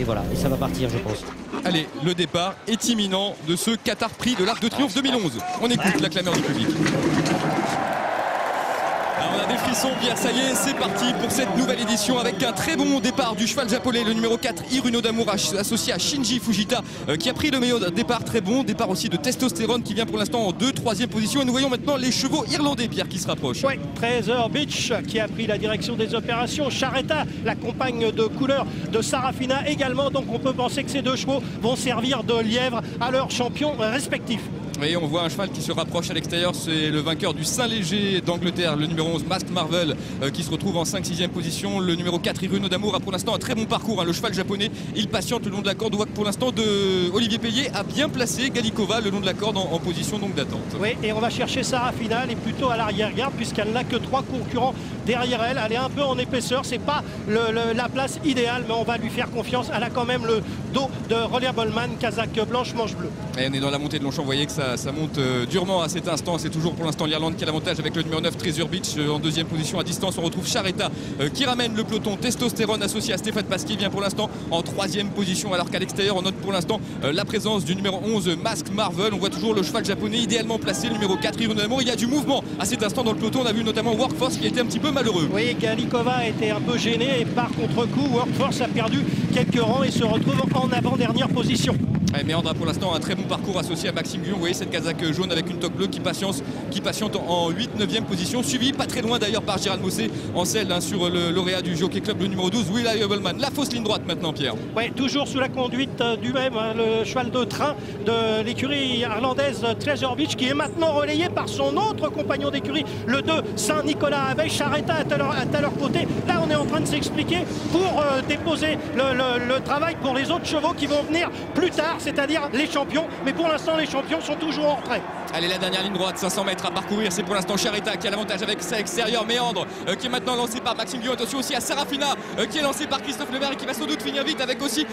Et voilà, et ça va partir, je pense. Allez, le départ est imminent de ce Qatar Prix de l'Arc de Triomphe 2011. On écoute la clameur du public. Alors on a des frissons, Pierre, ça y est, c'est parti pour cette nouvelle édition avec un très bon départ du cheval japonais, le numéro 4, Hiruno Damour, associé à Shinji Fujita, qui a pris le meilleur départ, très bon départ aussi de Testostérone qui vient pour l'instant en 2e, 3e position. Et nous voyons maintenant les chevaux irlandais, Pierre, qui se rapprochent. Oui, Treasure Beach qui a pris la direction des opérations, Charetta, la compagne de couleur de Sarafina également, donc on peut penser que ces deux chevaux vont servir de lièvre à leurs champions respectifs. Et on voit un cheval qui se rapproche à l'extérieur, c'est le vainqueur du Saint-Léger d'Angleterre, le numéro 11 Masked Marvel, qui se retrouve en 5-6e position. Le numéro 4 Hiruno Damour a pour l'instant un très bon parcours, hein. Le cheval japonais, il patiente le long de la corde. On voit que pour l'instant Olivier Payet a bien placé Galikova le long de la corde en position d'attente. Oui, et on va chercher Sarafina, elle est plutôt à l'arrière-garde puisqu'elle n'a que 3 concurrents derrière elle. Elle est un peu en épaisseur, c'est pas la place idéale, mais on va lui faire confiance. Elle a quand même le dos de Reliable Man, casaque blanche, manche bleue. Et on est dans la montée de Longchamp, vous voyez que ça monte durement à cet instant. C'est toujours pour l'instant l'Irlande qui a l'avantage avec le numéro 9 Treasure Beach en 2e position. À distance on retrouve Charetta qui ramène le peloton. Testostérone associé à Stéphane Pasquier vient pour l'instant en 3e position, alors qu'à l'extérieur on note pour l'instant la présence du numéro 11 Masked Marvel. On voit toujours le cheval japonais idéalement placé, le numéro 4 Hiruno Damour. Il y a du mouvement à cet instant dans le peloton. On a vu notamment Workforce qui a été un petit peu malheureux. Oui, Galikova a été un peu gêné et par contre-coup Workforce a perdu quelques rangs et se retrouve en avant-dernière position. Méandre a pour l'instant un très bon parcours associé à Maxime Guyon. Vous voyez cette casaque jaune avec une toque bleue qui patiente en 8-9e position, suivi pas très loin d'ailleurs par Gérald Mossé en selle, hein, sur le lauréat du Jockey Club, le numéro 12 Reliable Man. La fausse ligne droite maintenant, Pierre. Oui, toujours sous la conduite du même, hein, le cheval de train de l'écurie irlandaise Treasure Beach, qui est maintenant relayé par son autre compagnon d'écurie, le 2 Saint-Nicolas, avec Charetta à leur côté. Là on est en train de s'expliquer pour déposer le travail pour les autres chevaux qui vont venir plus tard, c'est-à-dire les champions, mais pour l'instant les champions sont toujours en retrait. Allez, la dernière ligne droite, 500 mètres à parcourir, c'est pour l'instant Charetta qui a l'avantage avec sa extérieure. Méandre qui est maintenant lancé par Maxime Guyon. Attention aussi à Sarafina qui est lancé par Christophe Lemaire et qui va sans doute finir vite, avec aussi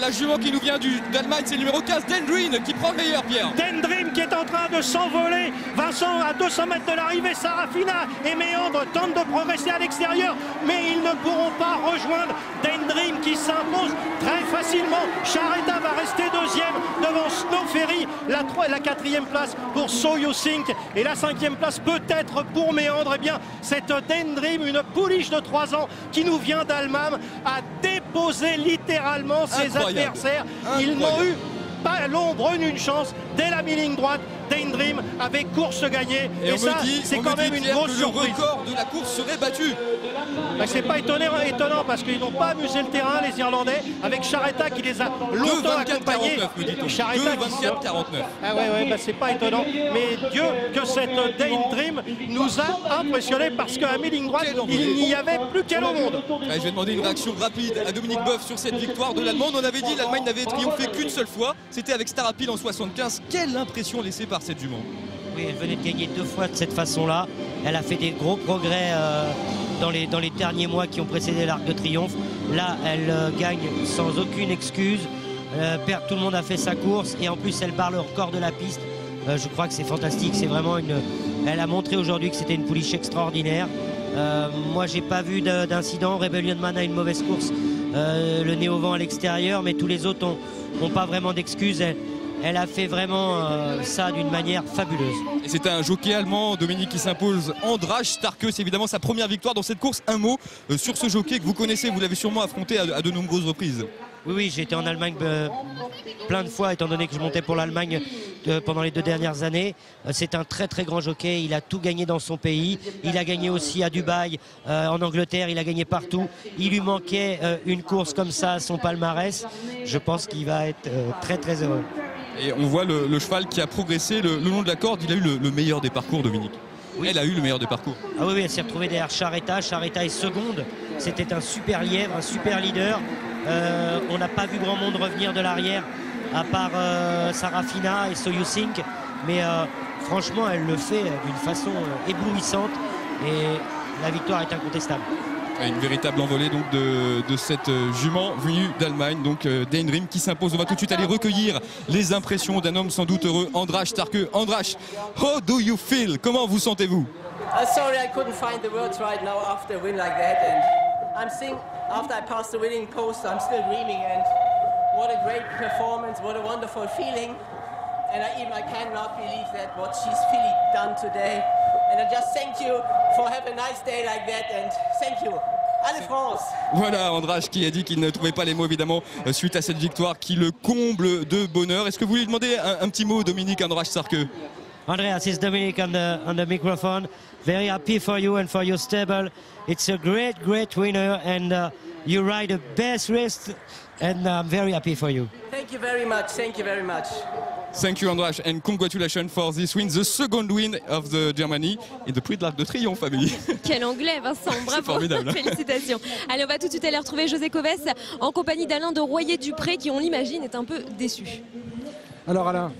la jument qui nous vient d'Allemagne, c'est le numéro 15 Dendream qui prend le meilleur, Pierre. Dendream qui est en train de s'envoler, Vincent à 200 mètres de l'arrivée. Sarafina et Méandre tentent de progresser à l'extérieur, mais ils ne pourront pas rejoindre Dendream qui s'impose très facilement. Charetta va rester 2e devant Snow Ferry, la 4e place pour So You Think et la 5e place peut-être pour Méandre. Eh bien, cette Dendream, une pouliche de 3 ans qui nous vient d'Allemagne, a déposé littéralement ses adversaires. Ils n'ont eu pas l'ombre d'une chance dès la mi-ligne droite. Dendream avec course gagnée. Et ça, c'est quand même une grosse surprise. Le record de la course serait battu. C'est pas étonnant parce qu'ils n'ont pas amusé le terrain, les Irlandais, avec Charetta qui les a longtemps accompagnés. 2-24-49, Ah ouais, c'est pas étonnant. Mais Dieu que cette Dendream nous a impressionnés, parce qu'à mi-ligne droite, il n'y avait plus qu'elle au monde. Je vais demander une réaction rapide à Dominique Boeuf sur cette victoire de l'Allemande. On avait dit l'Allemagne n'avait triomphé qu'une seule fois, c'était avec Star Rapide en 75. Quelle impression laissée par cette jument. Oui, elle venait de gagner 2 fois de cette façon-là. Elle a fait des gros progrès dans les derniers mois qui ont précédé l'Arc de Triomphe. Là, elle gagne sans aucune excuse. Tout le monde a fait sa course et en plus, elle barre le record de la piste. Je crois que c'est fantastique. C'est vraiment Elle a montré aujourd'hui que c'était une pouliche extraordinaire. Moi, j'ai pas vu d'incident. Rebellion Man a une mauvaise course. Le nez au vent à l'extérieur, mais tous les autres n'ont pas vraiment d'excuses. Elle a fait vraiment ça d'une manière fabuleuse. Et c'est un jockey allemand, Dominique, qui s'impose. Andras Starke, c'est évidemment sa première victoire dans cette course. Un mot sur ce jockey que vous connaissez, vous l'avez sûrement affronté à de nombreuses reprises. Oui, j'ai été en Allemagne plein de fois, étant donné que je montais pour l'Allemagne pendant les 2 dernières années. C'est un très très grand jockey, il a tout gagné dans son pays. Il a gagné aussi à Dubaï, en Angleterre, il a gagné partout. Il lui manquait une course comme ça à son palmarès. Je pense qu'il va être très très heureux. Et on voit le cheval qui a progressé le long de la corde. Il a eu le meilleur des parcours, Dominique. Oui. Elle a eu le meilleur des parcours. Ah oui, elle s'est retrouvée derrière Charetta. Charetta est seconde. C'était un super lièvre, un super leader. On n'a pas vu grand monde revenir de l'arrière, à part Sarafina et So You Think. Mais franchement, elle le fait d'une façon éblouissante. Et la victoire est incontestable. Une véritable envolée donc de cette jument venue d'Allemagne, donc Dendream qui s'impose. On va tout de suite aller recueillir les impressions d'un homme sans doute heureux, Andras Starke. Andras, how do you feel? Comment vous sentez-vous? Sorry, I couldn't find the words right now after a win like that, and I'm seeing after I passed the winning post, I'm still dreaming, and great performance. What a wonderful feeling. And I cannot believe that what she's really done today. And I just thank you for having a nice day like that. And thank you. Allez France! Voilà András qui a dit qu'il ne trouvait pas les mots évidemment suite à cette victoire qui le comble de bonheur. Est-ce que vous lui demandez un petit mot, Dominique András Sarkeux? Andreas, it's Dominic on the microphone. Very happy for you and for your stable. It's a great winner, and you ride the best race, and I'm very happy for you. Thank you very much. Thank you very much. Thank you András and congratulations for this win, the second win of the Germany in the Prix de l'Arc de Triomphe, famille. Quel anglais, Vincent, bravo. Formidable. Félicitations. Allez, on va tout de suite aller retrouver José Coves en compagnie d'Alain de Royer-Dupré qui, on l'imagine, est un peu déçu. Alors Alain,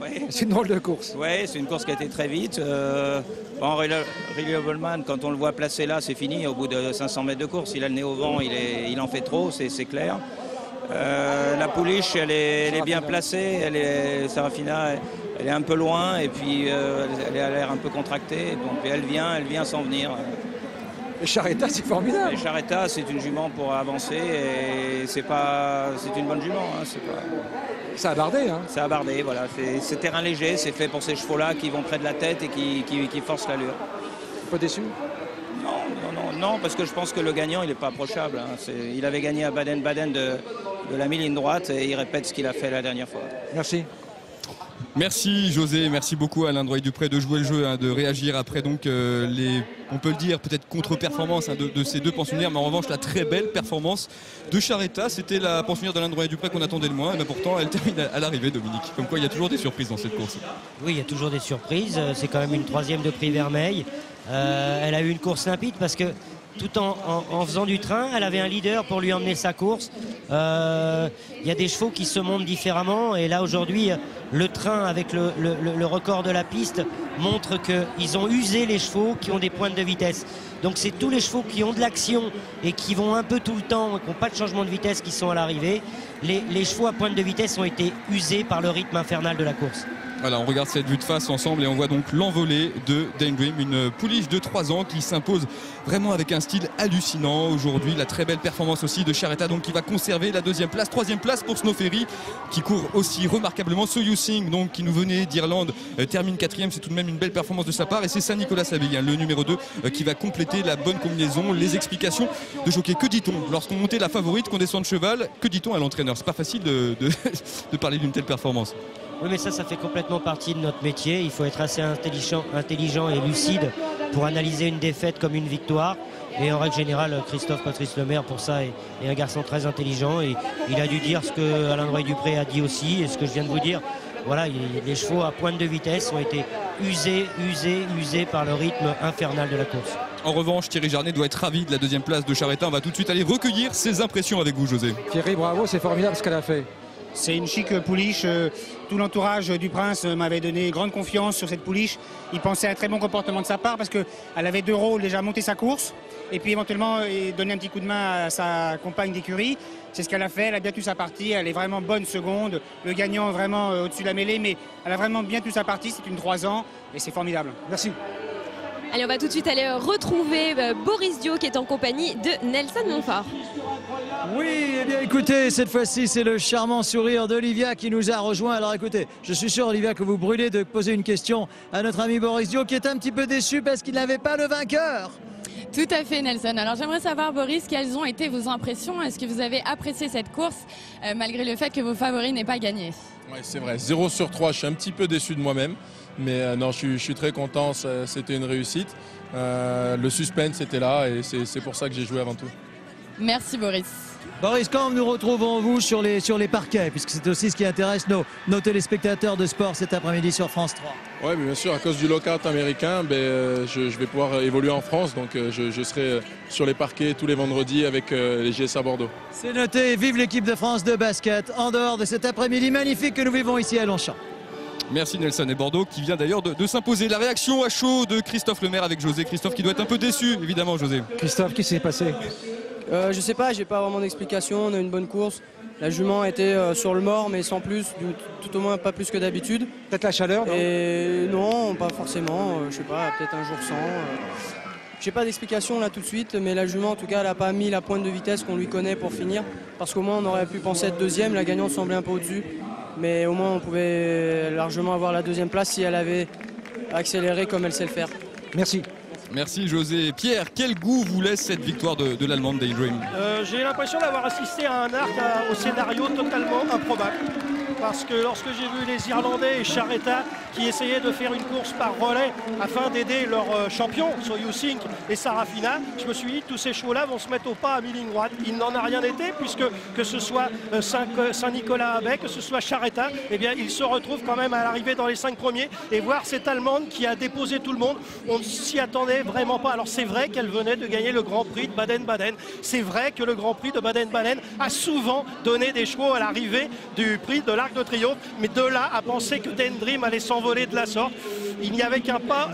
Ouais. c'est une drôle de course. Ouais, c'est une course qui a été très vite. Reliable, quand on le voit placé là, c'est fini. Au bout de 500 mètres de course, il a le nez au vent, il en fait trop, c'est clair. La pouliche, elle est bien placée. Sarafina, elle est un peu loin et puis elle a l'air un peu contractée. Donc elle vient sans venir. Et Charretta, c'est formidable. Et Charretta, c'est une jument pour avancer et c'est une bonne jument. Hein, Ça a bardé, hein. Ça a bardé, voilà. C'est terrain léger, c'est fait pour ces chevaux-là qui vont près de la tête et qui forcent l'allure. Un peu déçu? Non, parce que je pense que le gagnant, il n'est pas approchable. Hein. Il avait gagné à Baden-Baden de la mi-ligne droite et il répète ce qu'il a fait la dernière fois. Merci. Merci José, merci beaucoup Alain de Royer-Dupré de jouer le jeu, hein, de réagir après donc on peut le dire, peut-être contre-performance de ces deux pensionnaires, mais en revanche la très belle performance de Charretta. C'était la pensionnaire d'Alain de Royer-Dupré qu'on attendait le moins, mais pourtant elle termine à l'arrivée, Dominique. Comme quoi il y a toujours des surprises dans cette course. Oui, il y a toujours des surprises. C'est quand même une troisième de Prix Vermeil. Elle a eu une course limpide parce que tout en faisant du train, elle avait un leader pour lui emmener sa course. Il y a des chevaux qui se montent différemment et là aujourd'hui le train avec le record de la piste montre qu'ils ont usé les chevaux qui ont des pointes de vitesse. Donc c'est tous les chevaux qui ont de l'action et qui vont un peu tout le temps, qui n'ont pas de changement de vitesse, qui sont à l'arrivée. Les chevaux à pointe de vitesse ont été usés par le rythme infernal de la course. Voilà, on regarde cette vue de face ensemble et on voit donc l'envolée de Daydream, une pouliche de 3 ans qui s'impose vraiment avec un style hallucinant aujourd'hui. La très belle performance aussi de Charretta, donc qui va conserver la deuxième place. Troisième place pour Snow Ferry qui court aussi remarquablement. So You Sing, donc qui nous venait d'Irlande, termine 4e. C'est tout de même une belle performance de sa part. Et c'est Saint-Nicolas Saville, le numéro 2, qui va compléter la bonne combinaison. Les explications de jockey. Que dit-on lorsqu'on montait la favorite, qu'on descend de cheval? Que dit-on à l'entraîneur? C'est pas facile de parler d'une telle performance. Oui, mais ça fait complètement partie de notre métier. Il faut être assez intelligent et lucide pour analyser une défaite comme une victoire. Et en règle générale, Christophe Patrice Lemaire, pour ça, est un garçon très intelligent. Et il a dû dire ce que Alain de Royer-Dupré a dit aussi et ce que je viens de vous dire. Voilà, les chevaux à pointe de vitesse ont été usés par le rythme infernal de la course. En revanche, Thierry Jarnet doit être ravi de la deuxième place de Charretta. On va tout de suite aller recueillir ses impressions avec vous, José. Thierry, bravo, c'est formidable ce qu'elle a fait. C'est une chic pouliche. Tout l'entourage du prince m'avait donné grande confiance sur cette pouliche. Il pensait à un très bon comportement de sa part parce qu'elle avait 2 rôles, déjà monter sa course et puis éventuellement donner un petit coup de main à sa compagne d'écurie. C'est ce qu'elle a fait, elle a bien tenu sa partie, elle est vraiment bonne seconde. Le gagnant vraiment au-dessus de la mêlée, mais elle a vraiment bien tenu sa partie, c'est une 3 ans et c'est formidable. Merci. Allez, on va tout de suite aller retrouver Boris Dio qui est en compagnie de Nelson Montfort. Oui, eh bien écoutez, cette fois-ci c'est le charmant sourire d'Olivia qui nous a rejoint. Alors écoutez, je suis sûr Olivia que vous brûlez de poser une question à notre ami Boris Dio qui est un petit peu déçu parce qu'il n'avait pas le vainqueur. Tout à fait Nelson. Alors j'aimerais savoir Boris, quelles ont été vos impressions? Est-ce que vous avez apprécié cette course malgré le fait que vos favoris n'aient pas gagné? Oui, c'est vrai, 0 sur 3, je suis un petit peu déçu de moi-même. Mais non, je suis très content, c'était une réussite. Le suspense était là et c'est pour ça que j'ai joué avant tout. Merci Boris. Boris, quand nous retrouvons-vous sur les parquets, puisque c'est aussi ce qui intéresse nos téléspectateurs de sport cet après-midi sur France 3. Oui, bien sûr, à cause du lockout américain, je vais pouvoir évoluer en France, donc je serai sur les parquets tous les vendredis avec les GSA Bordeaux. C'est noté, vive l'équipe de France de basket, en dehors de cet après-midi magnifique que nous vivons ici à Longchamp. Merci Nelson et Bordeaux qui vient d'ailleurs de s'imposer. La réaction à chaud de Christophe Lemaire avec José. Christophe qui doit être un peu déçu, évidemment, José. Christophe, qu'est-ce qui s'est passé? Je sais pas, j'ai pas vraiment d'explication. On a une bonne course. La jument était sur le mort, mais sans plus, tout au moins pas plus que d'habitude. Peut-être la chaleur, non? Et non, pas forcément. Je sais pas, peut-être un jour sans. J'ai pas d'explication là tout de suite, mais la jument en tout cas elle n'a pas mis la pointe de vitesse qu'on lui connaît pour finir, parce qu'au moins on aurait pu penser être deuxième, la gagnante semblait un peu au-dessus, mais au moins on pouvait largement avoir la deuxième place si elle avait accéléré comme elle sait le faire. Merci. Merci José. Pierre, quel goût vous laisse cette victoire de l'Allemande Daydream? J'ai l'impression d'avoir assisté à un arc au scénario totalement improbable. Parce que lorsque j'ai vu les Irlandais et Charretta qui essayaient de faire une course par relais afin d'aider leurs champions, Soyuzink et Sarafina, je me suis dit tous ces chevaux-là vont se mettre au pas à mi-ligne-droite. Il n'en a rien été puisque que ce soit Saint-Nicolas-Abbey, que ce soit Charretta, eh bien ils se retrouvent quand même à l'arrivée dans les 5 premiers. Et voir cette Allemande qui a déposé tout le monde, on ne s'y attendait vraiment pas. Alors c'est vrai qu'elle venait de gagner le Grand Prix de Baden-Baden. C'est vrai que le Grand Prix de Baden-Baden a souvent donné des chevaux à l'arrivée du prix de l'Arc de Triomphe, mais de là à penser que Dendream allait s'envoler de la sorte, il n'y avait qu'un pas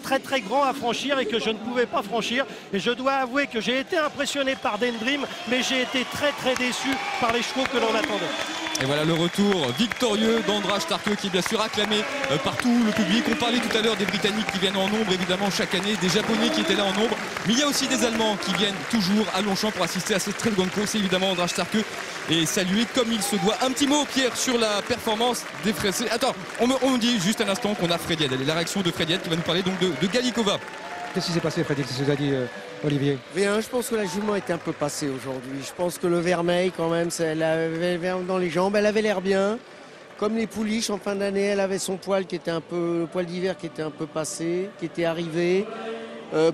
très très grand à franchir et que je ne pouvais pas franchir. Et je dois avouer que j'ai été impressionné par Dendream, mais j'ai été très très déçu par les chevaux que l'on attendait. Et voilà le retour victorieux d'András Starke qui est bien sûr acclamé par tout le public. On parlait tout à l'heure des Britanniques qui viennent en nombre évidemment chaque année, des Japonais qui étaient là en nombre, mais il y a aussi des Allemands qui viennent toujours à Longchamp pour assister à cette très grande course. Évidemment András Starke est salué comme il se doit. Un petit mot Pierre sur la performance des Français. Attends, on me dit juste un instant qu'on a Freddy, la réaction de Freddy qui va nous parler donc de Galikova. Qu'est-ce qui s'est passé, Freddy? Qu'est-ce que tu as dit, Olivier? Rien, je pense que la jument était un peu passée aujourd'hui. Je pense que le vermeil, quand même, elle avait dans les jambes, elle avait l'air bien. Comme les pouliches, en fin d'année, elle avait son poil qui était un peu, le poil d'hiver qui était un peu passé, qui était arrivé.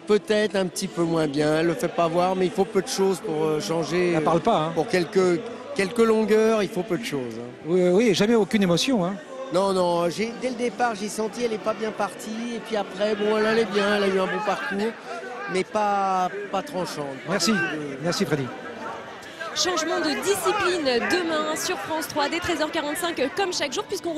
Peut-être un petit peu moins bien, elle le fait pas voir, mais il faut peu de choses pour changer. Elle parle pas, hein. Pour quelques longueurs, il faut peu de choses. Hein. Oui, jamais aucune émotion, hein. Non, non, dès le départ, j'ai senti qu'elle n'est pas bien partie. Et puis après, bon, elle allait bien, elle a eu un bon parcours, mais pas tranchante. Merci, merci Freddy. Changement de discipline demain sur France 3 dès 13h45 comme chaque jour puisqu'on